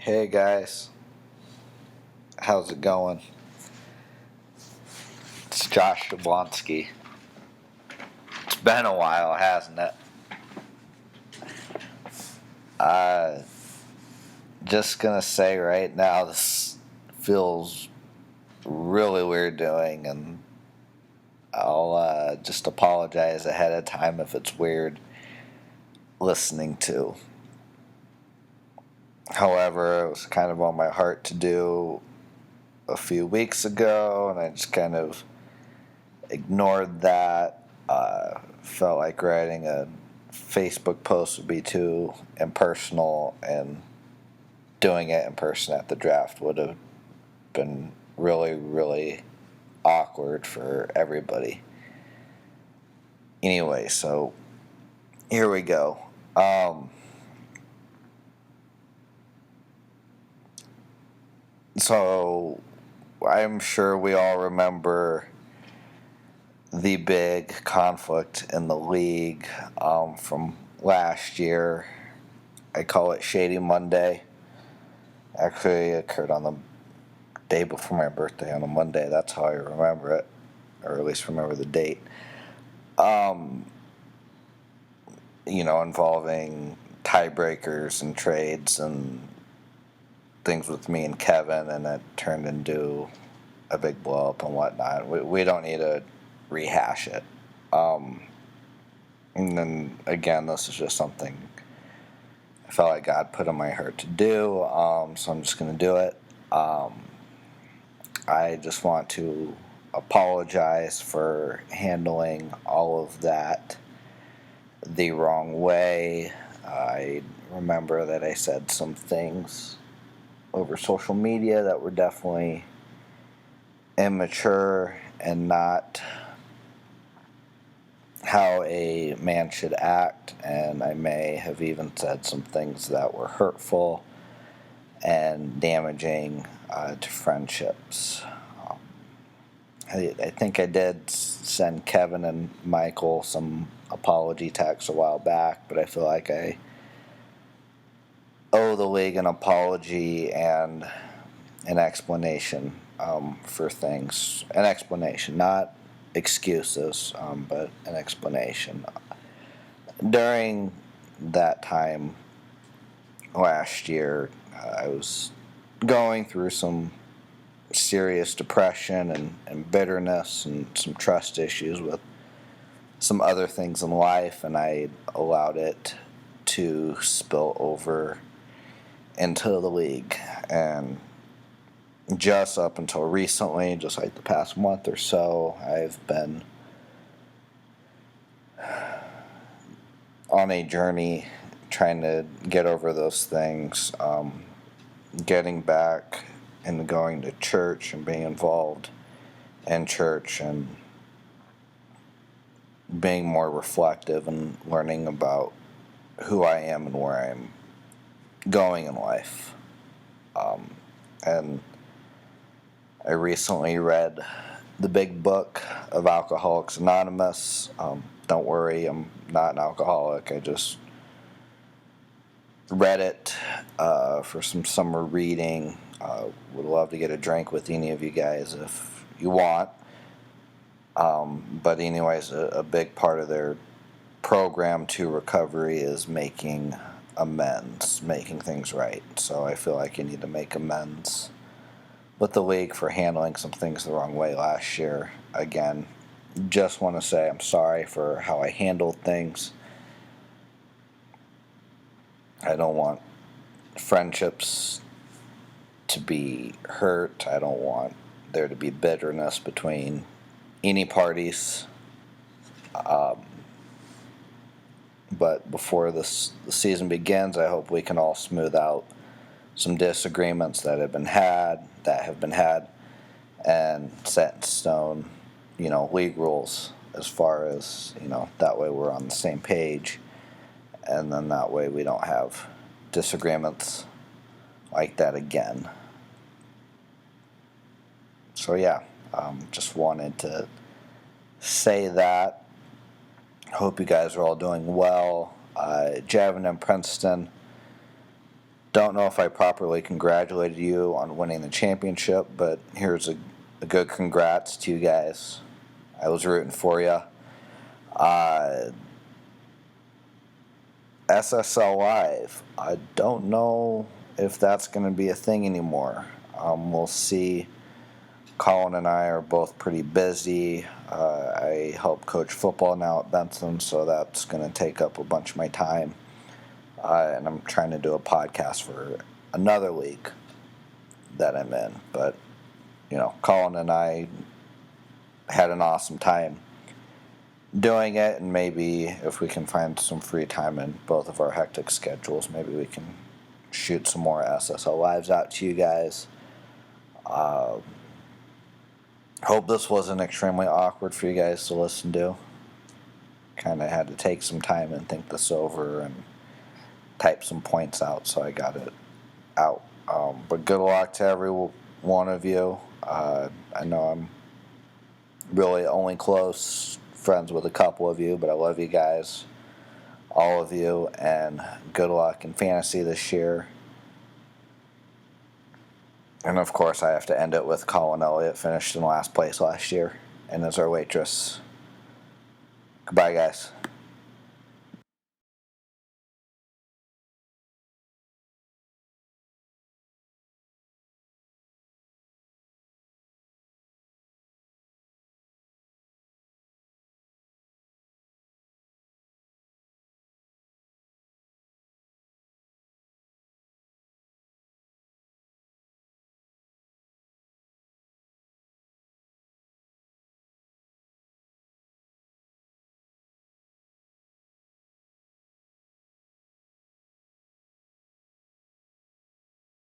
Hey guys, how's it going? It's Josh Jablonski. It's been a while, hasn't it? Uh, just gonna say right now, this feels really weird doing, and I'll just apologize ahead of time if it's weird listening to. However, it was kind of on my heart to do a few weeks ago, and I just kind of ignored that. Felt like writing a Facebook post would be too impersonal, and doing it in person at the draft would have been really, really awkward for everybody. Anyway, so here we go. So I'm sure we all remember the big conflict in the league from last year. I call it Shady Monday. Actually, it occurred on the day before my birthday, on a Monday. That's how I remember it, or at least remember the date. Involving tiebreakers and trades and things with me and Kevin, and it turned into a big blow up and whatnot. We don't need to rehash it. And then again, this is just something I felt like God put in my heart to do, so I'm just going to do it. I just want to apologize for handling all of that the wrong way. I remember that I said some things over social media that were definitely immature and not how a man should act, and I may have even said some things that were hurtful and damaging to friendships. I think I did send Kevin and Michael some apology texts a while back, but I feel like I owe the league an apology and an explanation for things. An explanation, not excuses, but an explanation. During that time last year, I was going through some serious depression and bitterness and some trust issues with some other things in life, and I allowed it to spill over into the league. And just up until recently, just like the past month or so, I've been on a journey trying to get over those things, getting back and going to church and being involved in church and being more reflective and learning about who I am and where I'm going in life. And I recently read the big book of Alcoholics Anonymous. Don't worry, I'm not an alcoholic. I just read it for some summer reading. Would love to get a drink with any of you guys if you want. But anyways, a big part of their program to recovery is making amends, making things right. So I feel like you need to make amends with the league for handling some things the wrong way last year. Again, just want to say I'm sorry for how I handled things. I don't want friendships to be hurt. I don't want there to be bitterness between any parties. But before the season begins, I hope we can all smooth out some disagreements that have been had, and set in stone, league rules as far as, that way we're on the same page, and then that way we don't have disagreements like that again. So yeah, just wanted to say that. Hope you guys are all doing well. Javin and Princeton don't know if I properly congratulated you on winning the championship, but here's a good congrats to you guys. I was rooting for you. SSL Live, I don't know if that's going to be a thing anymore. We'll see. Colin and I are both pretty busy. I help coach football now at Benson, so that's going to take up a bunch of my time. And I'm trying to do a podcast for another league that I'm in. But, Colin and I had an awesome time doing it, and maybe if we can find some free time in both of our hectic schedules, maybe we can shoot some more SSL Lives out to you guys. Hope this wasn't extremely awkward for you guys to listen to. Kind of had to take some time and think this over and type some points out, so I got it out. But good luck to every one of you. I know I'm really only close friends with a couple of you, but I love you guys, all of you, and good luck in fantasy this year. And of course, I have to end it with Colin Elliott finished in last place last year and is our waitress. Goodbye, guys.